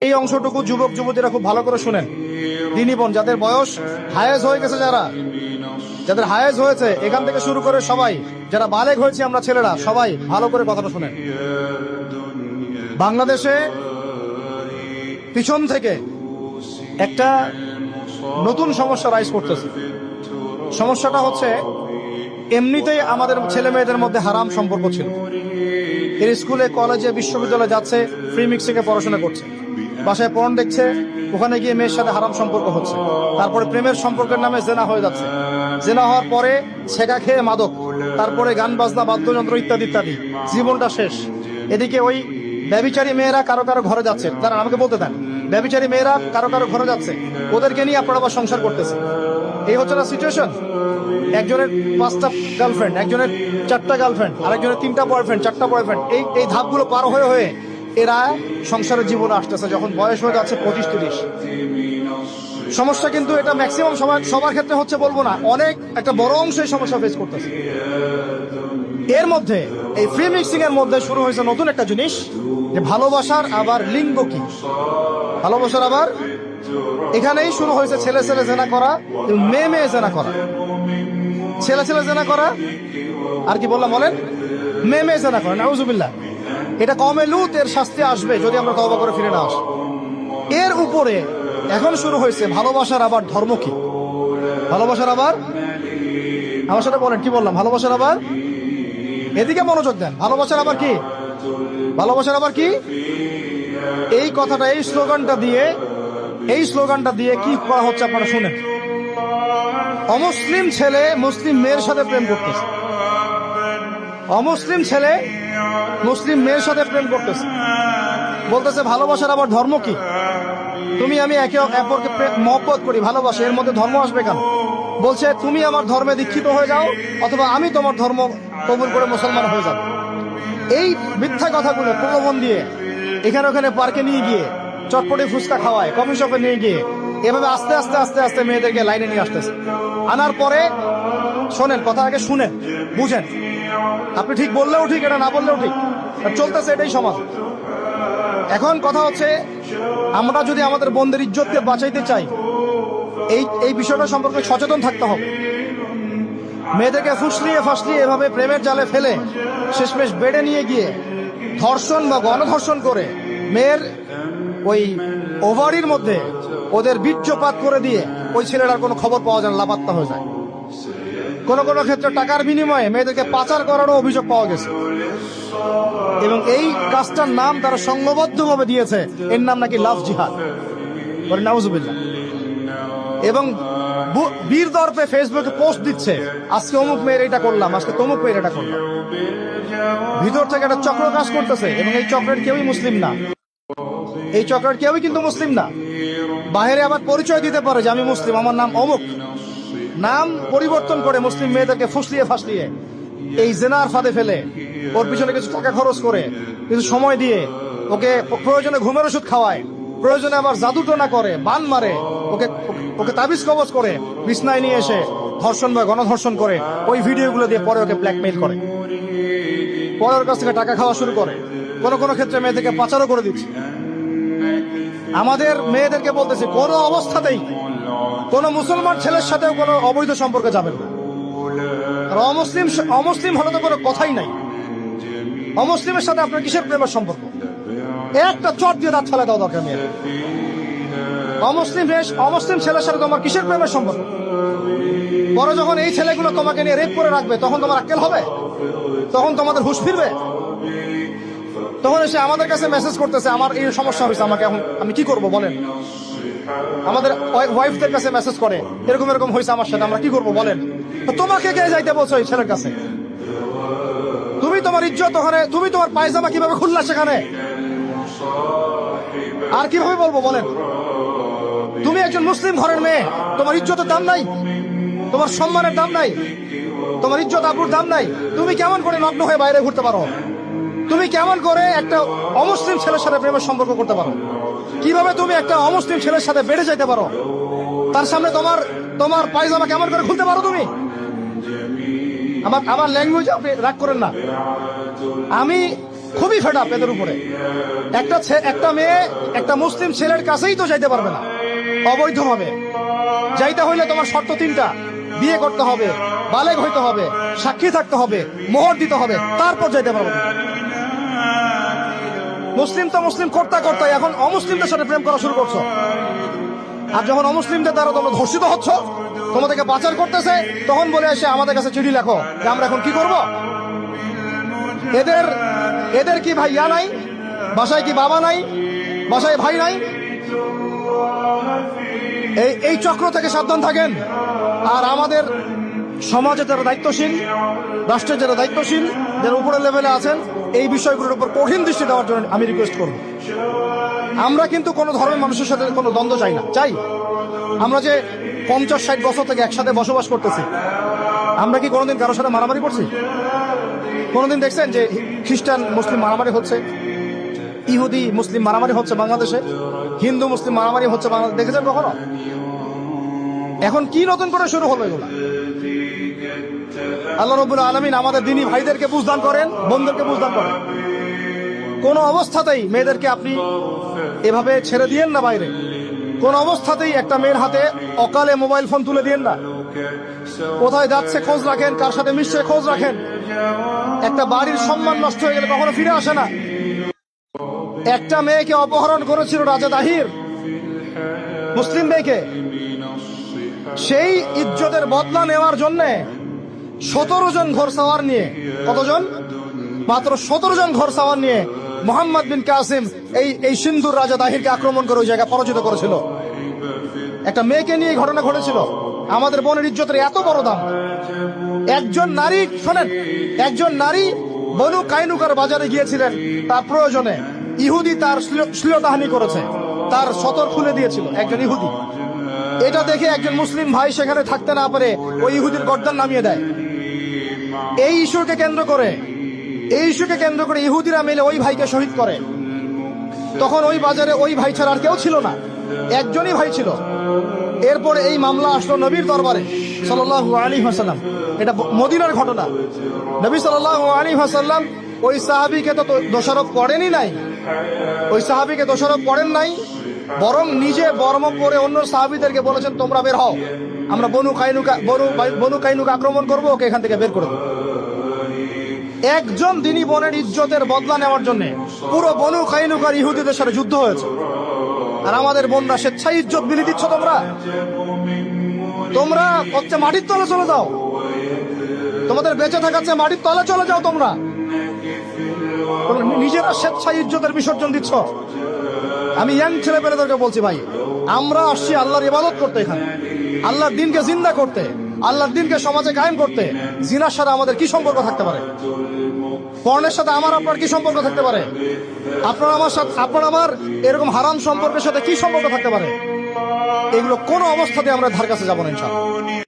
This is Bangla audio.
এই অংশটুকু যুবক যুবতীরা খুব ভালো করে শুনেন। দিনী বোন যাদের বয়স হায়েজ হয়ে গেছে, যাদের হায়েজ হয়েছে এখান থেকে শুরু করে সবাই, যারা বালেগ হয়েছে আমরা ছেলেরা, সবাই ভালো করে কথাটা শুনেন। বাংলাদেশে পিছন থেকে একটা নতুন সমস্যা রাইজ করতেছে। সমস্যাটা হচ্ছে, এমনিতেই আমাদের ছেলে মেয়েদের মধ্যে হারাম সম্পর্ক ছিল। এর স্কুলে কলেজে বিশ্ববিদ্যালয়ে যাচ্ছে, ফ্রি মিক্সিং এ পড়াশোনা করছে, বাসায় পর্ন দেখছে, ওখানে গিয়ে মেয়ের সাথে হারাম সম্পর্ক হচ্ছে, তারপরে প্রেমের সম্পর্কের নামে জেনা হয়ে যাচ্ছে, জেনা হওয়ার পরে ছেঁকা খেয়ে মাদক, তারপরে গান বাজনা বাদ্যযন্ত্র ইত্যাদি ইত্যাদি, জীবনটা শেষ। এদিকে ওই ব্যভিচারী মেয়েরা কারো কারো ঘরে যাচ্ছে, তারা আমাকে বলতে দেন, ব্যভিচারী মেয়েরা কারো কারো ঘরে যাচ্ছে, ওদেরকে নিয়ে আপনারা আবার সংসার করতেছে। এই হচ্ছে না সিচুয়েশন। একজনের 5টা গার্লফ্রেন্ড, একজনের 4টা গার্লফ্রেন্ড, আরেকজনের 3টা বয়ফ্রেন্ড, 4টা বয়ফ্রেন্ড। এই ধাপগুলো পার হয়ে হয়ে এরা সংসারের জীবনে আসতেছে, যখন বয়স হয়ে যাচ্ছে 25-30। সমস্যা কিন্তু এটা ম্যাক্সিমাম সবার ক্ষেত্রে হচ্ছে বলবো না, অনেক একটা বড় অংশ এই সমস্যা ফেস করতেছে। এর মধ্যে এই ফ্রি মিক্সিং এর মধ্যে শুরু হয়েছে নতুন একটা জিনিস, যে ভালোবাসার আবার লিঙ্গ কি, ভালোবাসার আবার এখানেই শুরু হয়েছে ছেলে ছেলে জেনা করা, মেয়ে মেয়ে জেনা করা, ছেলে ছেলে জেনা করা, আর কি বললাম বলেন, মেয়ে মেয়ে জেনা করা। নাউজুবিল্লাহ। এটা কমে লুত, এর শাস্তি আসবে যদি আমরা তওবা করে ফিরে না আসি। এর উপরে এখন শুরু হয়েছে ভালোবাসার আবার ধর্ম কি, ভালোবাসার আবার, আমার সাথে বলেন কি বললাম, ভালোবাসার আবার, এদিকে মনোযোগ দেন, ভালোবাসার আবার কি, ভালোবাসার আবার কি। এই কথাটা, এই স্লোগানটা দিয়ে কি করা হচ্ছে আপনারা শুনেন। অমুসলিম ছেলে মুসলিম মেয়ের সাথে প্রেম করতেছে, অমুসলিম ছেলে মুসলিম মেয়ের সাথে প্রেম করতেছে, বলতেছে ভালোবাসার আবার ধর্ম কি। তুমি আমি একে অপরকে মহব্বত করি, ভালোবাসি, এর মধ্যে ধর্ম আসবে কেন? বলছে তুমি আমার ধর্মে দীক্ষিত হয়ে যাও, অথবা আমি তোমার ধর্ম কবুল করে মুসলমান হয়ে যাব। এই মিথ্যা কথাগুলো প্রলোভন দিয়ে এখানে ওখানে পার্কে নিয়ে গিয়ে, চটপটি ফুচকা খাওয়ায়, কফি শপে নিয়ে গিয়ে, এভাবে আস্তে আস্তে আস্তে আস্তে মেয়েদেরকে লাইনে নিয়ে আসতেছে। আনার পরে শোনেন, কথা আগে শুনেন, বুঝেন। আপনি ঠিক বললেও ঠিক, এটা না বললেও ঠিক, চলতেছে, এটাই সমাজ। এখন কথা হচ্ছে, আমরা যদি আমাদের বোনদের ইজ্জতকে বাঁচাইতে চাই, এই বিষয়টা সম্পর্কে সচেতন থাকতে হবে। মেয়েদেরকে ফুসলিয়ে ফাসলিয়ে এভাবে প্রেমের জালে ফেলে শেষমেশ বেডে নিয়ে গিয়ে ধর্ষণ বা গণধর্ষণ করে মেয়ের ওই ওভারির মধ্যে ওদের বীর্যপাত করে দিয়ে ওই ছেলেটার কোনো খবর পাওয়া যায় না, লাপাত্তা হয়ে যায়। কোনো কোনো ক্ষেত্রে টাকার বিনিময়ে মেয়েদেরকে পাচার করারও অভিযোগ পাওয়া গেছে। এবং এই কাজটার নাম তারা সংঘবদ্ধভাবে দিয়েছে, এর নাম নাকি লাভ জিহাদ। নাউজুবিল্লাহ। এবং বীর দর্পে ফেসবুকে পোস্ট দিচ্ছে, আজকে অমুক মেয়ের এটা করলাম, আজকে তমুক মেয়ের এটা করলাম। ভিতর থেকে একটা চক্র কাজ করতেছে, এবং এই চক্রের কেউই মুসলিম না, এই চক্রের কেউই কিন্তু মুসলিম না। বাইরে আবার পরিচয় দিতে পারে যে আমি মুসলিম, আমার নাম অমুক, নাম পরিবর্তন করে মুসলিম মেয়েদেরকে ফুসলিয়ে ফাসলিয়ে এই জেনার ফাঁদে ফেলে, ওর পিছনে কিছু টাকা খরচ করে, কিছু সময় দিয়ে, ওকে প্রয়োজনে ঘুমের ওষুধ খাওয়ায়, প্রয়োজনে আবার জাদুটোনা করে, বান মারে, ওকে তাবিজ কবজ করে বিছনায় নিয়ে এসে ধর্ষণ বা গণধর্ষণ করে, ওই ভিডিওগুলো দিয়ে পরে ওকে ব্ল্যাকমেইল করে, পরে ওর কাছ থেকে টাকা খাওয়া শুরু করে। কোনো কোনো ক্ষেত্রে মেয়েদেরকে পাচারও করে দিচ্ছে। আমাদের মেয়েদেরকে বলতেছে, কোনো অবস্থাতেই কোনো মুসলমান ছেলের সাথেও কোনো অবৈধ সম্পর্কে যাবেন না। আর অমুসলিম হলে তো কোনো কথাই নাই। অমুসলিমের সাথে আপনার কিসের প্রেমের সম্পর্ক? একটা চট দিয়ে দাঁত ফেলে দাও দরকার মেয়ের। অমুসলিম ছেলের সাথে তোমার কিসের প্রেমের সম্পর্ক? পরে যখন এই ছেলেগুলো তোমাকে নিয়ে রেপ করে রাখবে, তখন তোমার আক্কেল হবে? তখন তোমাদের হুঁশ ফিরবে? তখন এসে আমাদের কাছে মেসেজ করতেছে, আমার এই সমস্যা হয়েছে, আমাকে এখন আমি কি করব বলেন। আমাদের ওয়াইফদের কাছে মেসেজ করে, এরকম এরকম হয়েছে আমার সাথে, আমরা কি করব বলেন। তোমাকে কে যাইতে বলছো এই ছেলের কাছে? তুমি তোমার ইজ্জত ওখানে, তুমি তোমার পায়জামা কিভাবে খুললা সেখানে, আর কিভাবে বলবো বলেন? তুমি একজন মুসলিম ঘরের মেয়ে, তোমার ইজ্জতের দাম নাই, তোমার সম্মানের দাম নাই, তোমার ইজ্জত আবরুর দাম নাই। তুমি কেমন করে নগ্ন হয়ে বাইরে ঘুরতে পারো? তুমি কেমন করে একটা অমুসলিম ছেলের সাথে প্রেমের সম্পর্ক করতে পারো? কিভাবে তুমি একটা অমুসলিম ছেলের সাথে বেড়ে যেতে পারো? তার সামনে তোমার পায়জামা কেমন করে খুলতে পারো তুমি? আমার ল্যাঙ্গুয়েজ আপনি রাগ করেন না। আমি খুবই ফেড আপ এদের উপরে। একটা মেয়ে একটা মুসলিম ছেলের কাছেই তো যাইতে পারবে না অবৈধভাবে। যাইতে হইলে তোমার শর্ত তিনটা: বিয়ে করতে হবে, বালেগ হইতে হবে, সাক্ষী থাকতে হবে, মোহর দিতে হবে, তারপর যাইতে পারবে। মুসলিম তো মুসলিম করতে করতে এখন অমুসলিমদের সাথে প্রেম করা শুরু করছো। আর যখন অমুসলিমদের দ্বারা তোমরা ধর্ষিত হচ্ছ, তোমাদেরকে পাচার করতেছে, তখন বলে এসে আমাদের কাছে চিঠি লেখো যে আমরা এখন কি করব। এদের কি ভাইয়া নাই? বাসায় কি বাবা নাই? বাসায় ভাই নাই? এই চক্র থেকে সাবধান থাকেন। আর আমাদের সমাজে যারা দায়িত্বশীল, রাষ্ট্রের যারা দায়িত্বশীল, যারা উপরের লেভেলে আছেন, এই বিষয়গুলোর উপর কঠিন দৃষ্টি দেওয়ার জন্য আমি রিকোয়েস্ট করব। আমরা কিন্তু কোনো ধর্মের মানুষের সাথে কোনো দ্বন্দ্ব চাই না। চাই আমরা যে 50-60 বছর থেকে একসাথে বসবাস করতেছি, আমরা কি কোনোদিন কারোর সাথে মারামারি করছি? কোনোদিন দেখছেন যে খ্রিস্টান মুসলিম মারামারি হচ্ছে, ইহুদি মুসলিম মারামারি হচ্ছে বাংলাদেশে, হিন্দু মুসলিম মারামারি হচ্ছে বাংলাদেশে? দেখেছেন কখনো? এখন কি নতুন করে শুরু হলো এগুলা? আল্লাহ রাব্বুল আলামিন আমাদের দ্বীনি ভাইদেরকে বুঝদান করেন, বোনদেরকে বুঝদান করেন। কোন অবস্থাতেই মেয়েদেরকে আপনি এভাবে ছেড়ে দিয়েন না বাইরে। কোন অবস্থাতেই একটা মেয়ের হাতে অকালে মোবাইল ফোন তুলে দিয়েন না। কোথায় যাচ্ছে খোঁজ রাখেন, কার সাথে মিশছে খোঁজ রাখেন। একটা বাড়ির সম্মান নষ্ট হয়ে গেলে কখনো ফিরে আসে না। একটা মেয়েকে অপহরণ করেছিল রাজা দাহির, মুসলিম মেয়েকে। সেই ইজ্জতের বদলা নেওয়ার জন্য 17 জন ঘোড়সাওয়ার নিয়ে, কতজন? মাত্র 17 জন ঘোড়সাওয়ার নিয়ে মোহাম্মদ বিন কাসিম এই সিন্ধুর রাজা দাহিরকে আক্রমণ করে ওই জায়গা পরাজিত করেছিল। একটা মেয়েকে নিয়ে ঘটনা ঘটেছিল। আমাদের বোনের ইজ্জতের এত বড় দাম। একজন নারী, শোনেন, একজন নারী বনু কাইনুকার বাজারে গিয়েছিলেন তার প্রয়োজনে। ইহুদি তার শ্লীলতাহানি করেছে, তার সতর খুলে দিয়েছিল একজন ইহুদি। এটা দেখে একজন মুসলিম ভাই সেখানে থাকতে না পারে ওই ইহুদির গর্দান নামিয়ে দেয়। এই ইস্যুকে কেন্দ্র করে ইহুদিরা মিলে ওই ভাইকে শহীদ করে। তখন ওই বাজারে ওই ভাই ছাড়া আর কেউ ছিল না, একজনই ভাই ছিল। এরপরে এই মামলা আসলো নবীর দরবারে সাল্লাল্লাহু আলাইহি ওয়াসাল্লাম। এটা মদিনার ঘটনা। নবী সাল্লাল্লাহু আলাইহি ওয়াসাল্লাম ওই সাহাবীকে তো দোষারোপ করেনই নাই, ওই সাহাবীকে দোষারোপ করেন নাই, বরং নিজে বর্ম পরে অন্য সাহাবীদেরকে বলেছেন তোমরা বের হও, আমরা বনু কাইনুকা আক্রমণ করবো, ওকে এখান থেকে বের করে দেবো। একজন দ্বীনি বোনের ইজ্জতের বদলা নেওয়ার জন্য পুরো বনু কাইনুকার ইহুদিদের সাথে যুদ্ধ হয়েছে। আর আমাদের বোনরা স্বেচ্ছায় ইজ্জত বিলি দিচ্ছ। তোমরা হচ্ছে মাটির তলে চলে যাও, তোমাদের বেঁচে থাকার চেয়ে মাটির তলে চলে যাও। তোমরা নিজেরা স্বেচ্ছায় ইজ্জতের বিসর্জন দিচ্ছ। আমি ইয়াং ছেলে পেলেদেরকে বলছি, ভাই, আমরা আসছি আল্লাহর ইবাদত করতে, এখানে আল্লাহর দিনকে জিন্দা করতে, আল্লাহর দিনকে সমাজে কায়েম করতে। জিনার সাথে আমাদের কি সম্পর্ক থাকতে পারে? পর্নের সাথে আপনার কি সম্পর্ক থাকতে পারে? আপনার আমার এরকম হারাম সম্পর্কের সাথে কি সম্পর্ক থাকতে পারে? এগুলো কোনো অবস্থাতে আমরা ধার কাছে যাবো না ইনশাআল্লাহ।